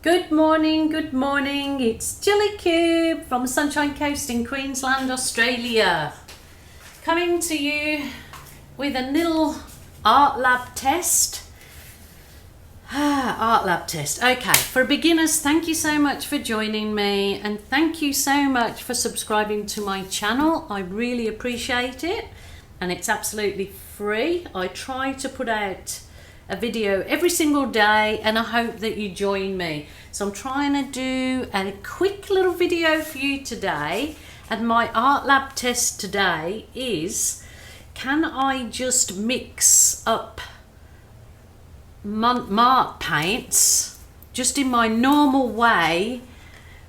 Good morning, it's Gillykube from the Sunshine Coast in Queensland, Australia. Coming to you with a little art lab test. Art lab test. Okay, for beginners, thank you so much for joining me and thank you so much for subscribing to my channel. I really appreciate it and it's absolutely free. I try to put out a video every single day and I hope that you join me. So I'm trying to do a quick little video for you today, and my art lab test today is, can I just mix up Mont paints just in my normal way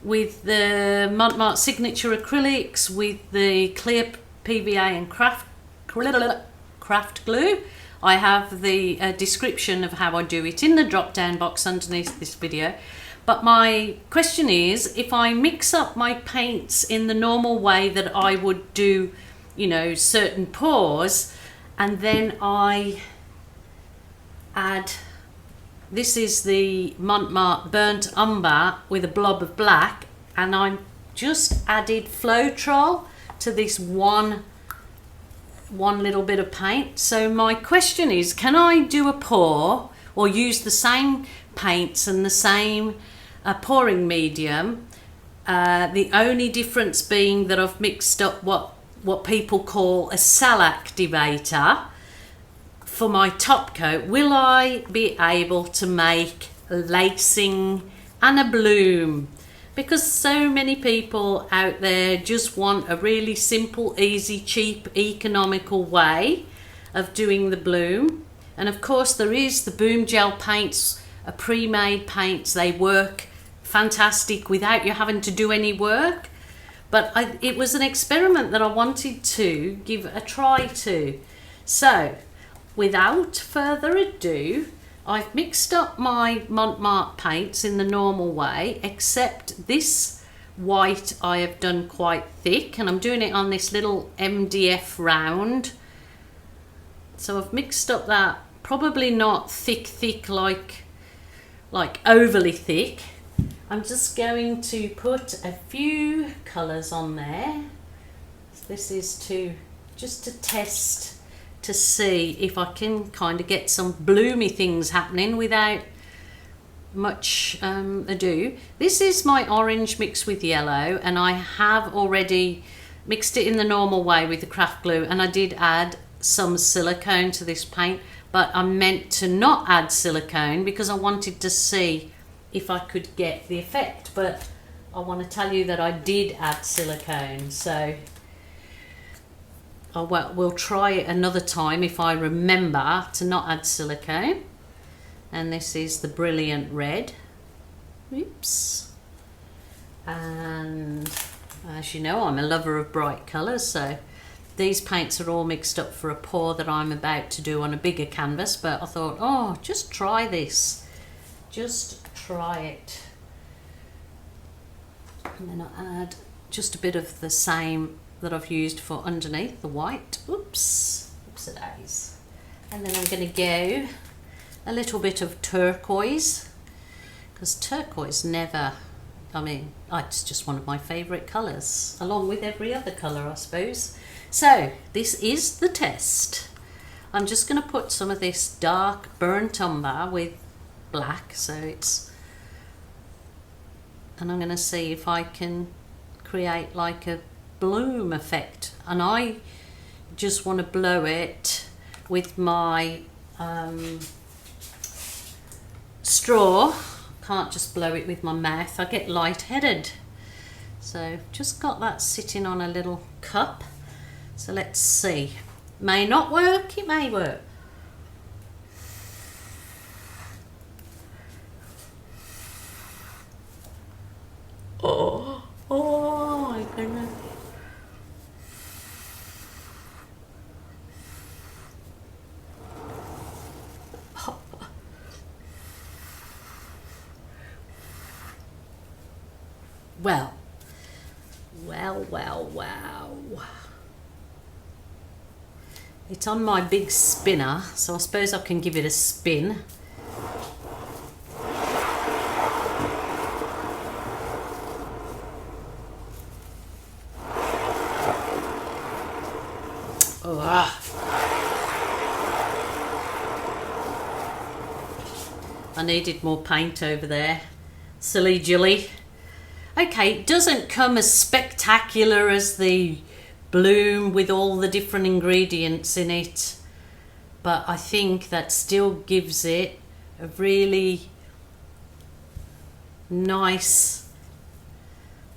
with the Mont signature acrylics, with the clear PVA and craft glue. I have the description of how I do it in the drop down box underneath this video. But my question is, if I mix up my paints in the normal way that I would do, you know, certain pours, and then I add, this is the Mont burnt umber with a blob of black, and I just added floetrol to this one little bit of paint. So my question is, can I do a pour or use the same paints and the same pouring medium, the only difference being that I've mixed up what people call a cell activator for my top coat. Will I be able to make lacing and a bloom? Because so many people out there just want a really simple, easy, cheap, economical way of doing the bloom. And of course there is the Boom Gel paints, pre-made paints. They work fantastic without you having to do any work. But it was an experiment that I wanted to give a try to. So without further ado, I've mixed up my Mont paints in the normal way, except this white I have done quite thick, and I'm doing it on this little MDF round. So I've mixed up that, probably not thick like overly thick. I'm just going to put a few colours on there. This is just to test, to see if I can kind of get some bloomy things happening without much ado. This is my orange mixed with yellow, and I have already mixed it in the normal way with the craft glue, and I did add some silicone to this paint, but I meant to not add silicone because I wanted to see if I could get the effect. But I want to tell you that I did add silicone, so we'll try it another time if I remember to not add silicone. And this is the brilliant red. Oops. And as you know, I'm a lover of bright colours, so these paints are all mixed up for a pour that I'm about to do on a bigger canvas. But I thought, oh, just try this. Just try it. And then I add just a bit of the same that I've used for underneath, the white. Oops a days. And then I'm going to go a little bit of turquoise, because turquoise never, it's just one of my favourite colours, along with every other colour, I suppose. So this is the test. I'm just going to put some of this dark burnt umber with black, and I'm going to see if I can create like a bloom effect, and I just want to blow it with my straw. Can't just blow it with my mouth, I get lightheaded. So just got that sitting on a little cup, so let's see. May not work, it may work. Oh my goodness. Wow. It's on my big spinner, so I suppose I can give it a spin. I needed more paint over there. Silly Jilly. Okay, it doesn't come as spectacular as the bloom with all the different ingredients in it, but I think that still gives it a really nice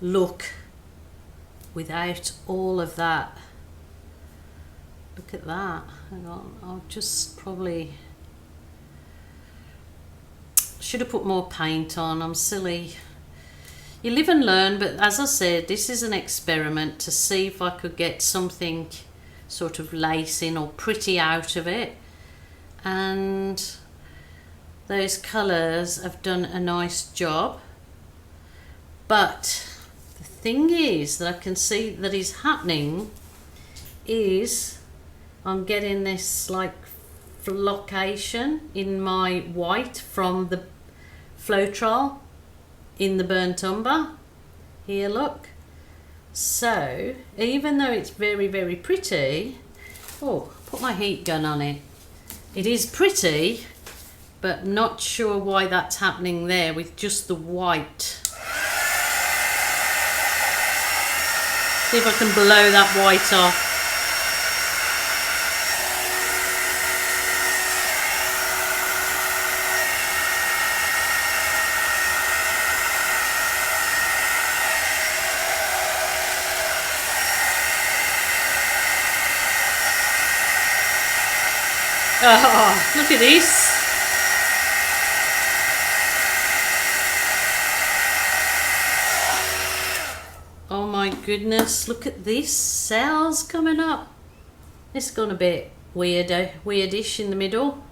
look without all of that. Look at that. Hang on, I'll just probably should have put more paint on. I'm silly. You live and learn, but as I said, this is an experiment to see if I could get something sort of lacing or pretty out of it, and those colours have done a nice job. But the thing is that I can see that is happening is I'm getting this like flocation in my white from the floetrol in the burnt umber here, look. So even though it's very, very pretty, oh, put my heat gun on it, it is pretty, but not sure why that's happening there with just the white. See if I can blow that white off. Oh, look at this. Oh my goodness, look at this. Cells coming up. It's gone a bit weirdish in the middle.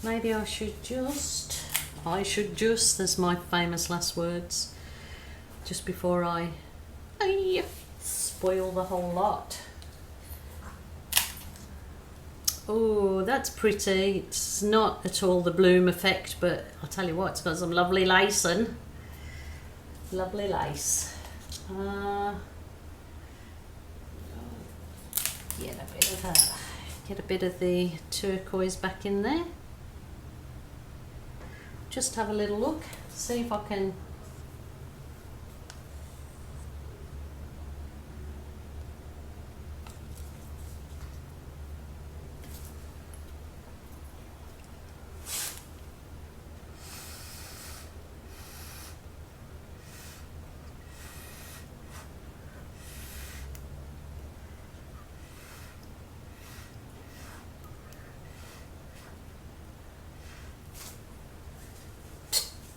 Maybe I should just, there's my famous last words, just before I spoil the whole lot. Oh, that's pretty. It's not at all the bloom effect, but I'll tell you what, it's got some lovely lacing. Lovely lace. Get a bit of the turquoise back in there. Just have a little look, see if I can.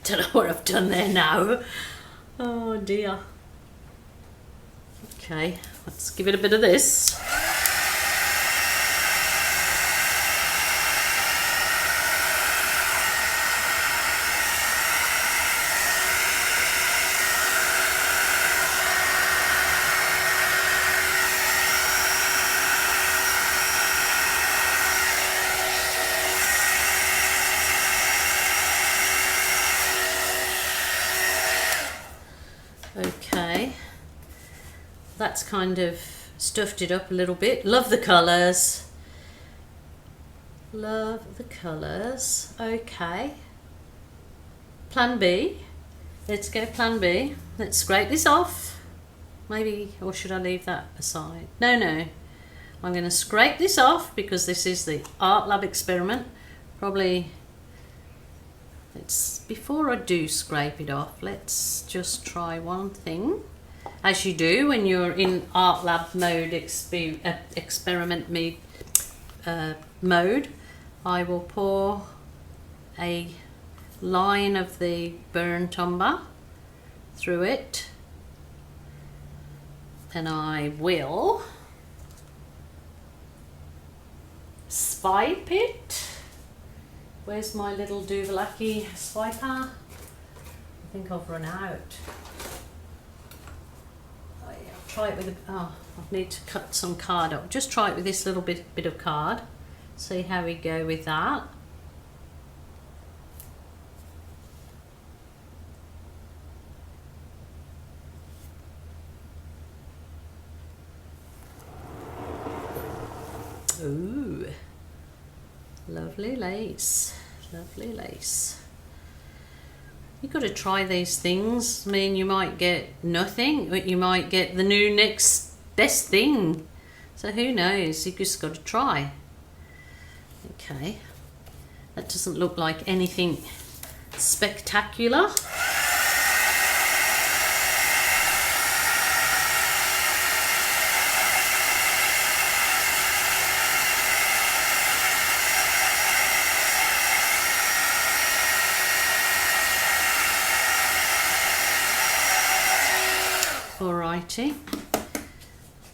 Don't know what I've done there now. Oh dear. Okay, let's give it a bit of this. Okay, that's kind of stuffed it up a little bit. Love the colours. Love the colours. Okay. Plan B. Let's go plan B. Let's scrape this off. Maybe, or should I leave that aside? No. I'm going to scrape this off because this is the art lab experiment. Probably, before I do scrape it off, let's just try one thing. As you do when you're in art lab mode, experiment mode, I will pour a line of the burnt umber through it, and I will swipe it. Where's my little Duvalaki swiper? I think I've run out. Oh, yeah, I'll try it with I need to cut some card up. Just try it with this little bit of card. See how we go with that. Ooh, lovely lace. Lovely lace. You've got to try these things. I mean, you might get nothing, but you might get the new next best thing. So who knows? You've just got to try. Okay. That doesn't look like anything spectacular. Alrighty,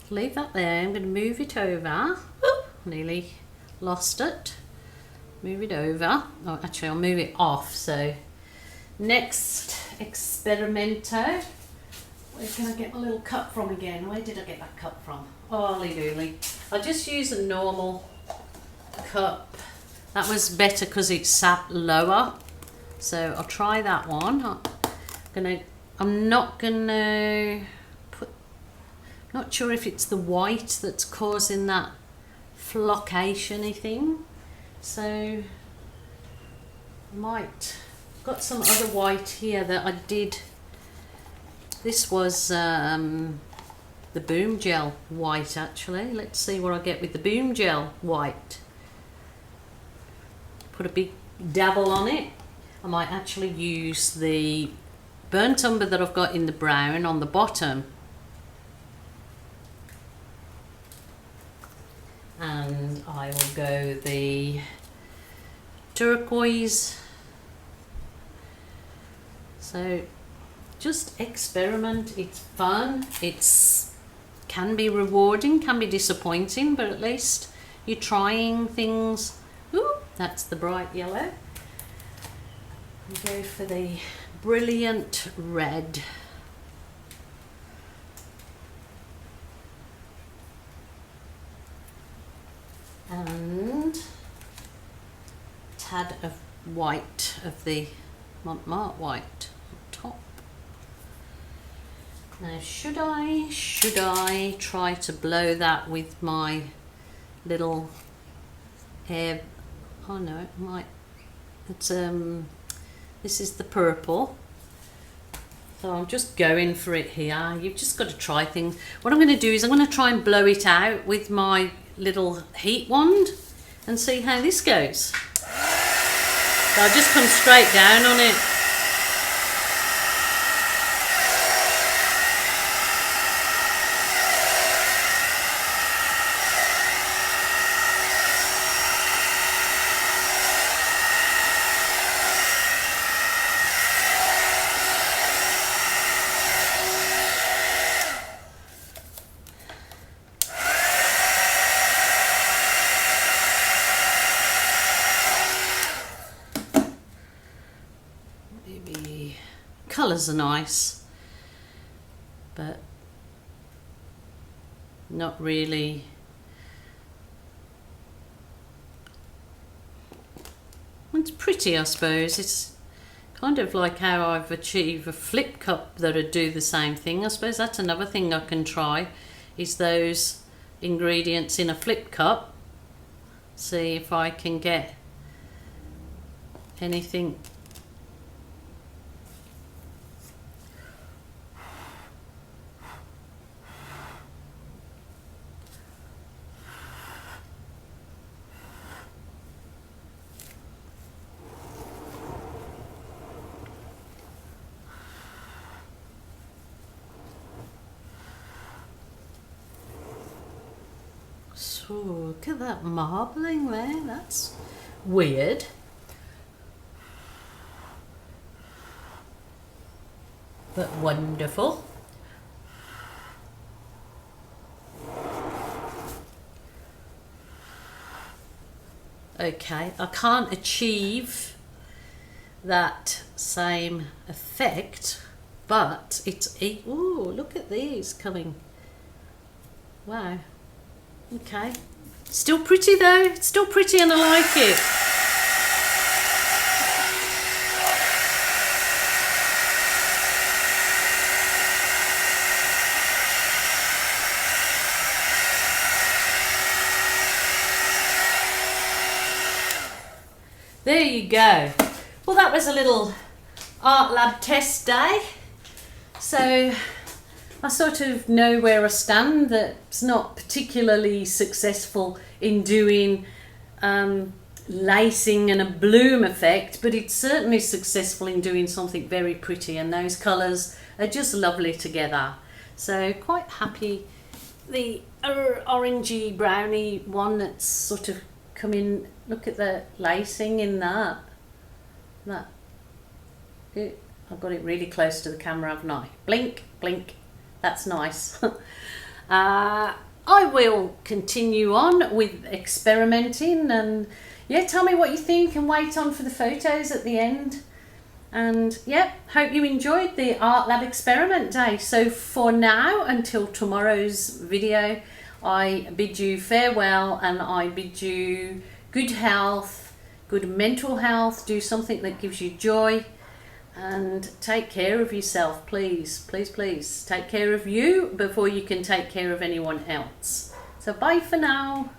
leave that there. I'm going to move it over. Oop, nearly lost it. Move it over. Oh, actually, I'll move it off. So, next experimento. Where can I get my little cup from again? Where did I get that cup from? Holy dooly. I'll just use a normal cup. That was better because it sat lower. So I'll try that one. I'm not gonna put, not sure if it's the white that's causing that flocation-y thing. So I might, got some other white here that I did. This was the Boom Gel white actually. Let's see what I get with the Boom Gel white. Put a big dabble on it. I might actually use the burnt umber that I've got in the brown on the bottom, and I will go the turquoise. So just experiment. It's fun, it's can be rewarding, can be disappointing, but at least you're trying things. Ooh, that's the bright yellow. We go for the brilliant red. And a tad of white, of the Mont white on top. Now should I try to blow that with my little hair? Oh no, it might. It's this is the purple. So I'm just going for it here. You've just got to try things. What I'm going to do is I'm going to try and blow it out with my little heat wand and see how this goes. So I'll just come straight down on it. Colours are nice, but not really. It's pretty, I suppose. It's kind of like how I've achieved a flip cup that would do the same thing. I suppose that's another thing I can try, is those ingredients in a flip cup. See if I can get anything. So look at that marbling there, that's weird. But wonderful. Okay, I can't achieve that same effect, but it's, ooh, look at these coming. Wow. Okay, still pretty though, it's still pretty and I like it. there you go. Well, that was a little art lab test day. So I sort of know where I stand. That's not particularly successful in doing lacing and a bloom effect, but it's certainly successful in doing something very pretty, and those colours are just lovely together. So quite happy. The orangey browny one that's sort of come in, look at the lacing in that. I've got it really close to the camera, haven't I? Blink, blink. That's nice. I will continue on with experimenting, and yeah, tell me what you think and wait on for the photos at the end. And yeah, hope you enjoyed the Art Lab experiment day. So for now, until tomorrow's video, I bid you farewell, and I bid you good health, good mental health, do something that gives you joy, and take care of yourself, please, please, please. Take care of you before you can take care of anyone else. So bye for now.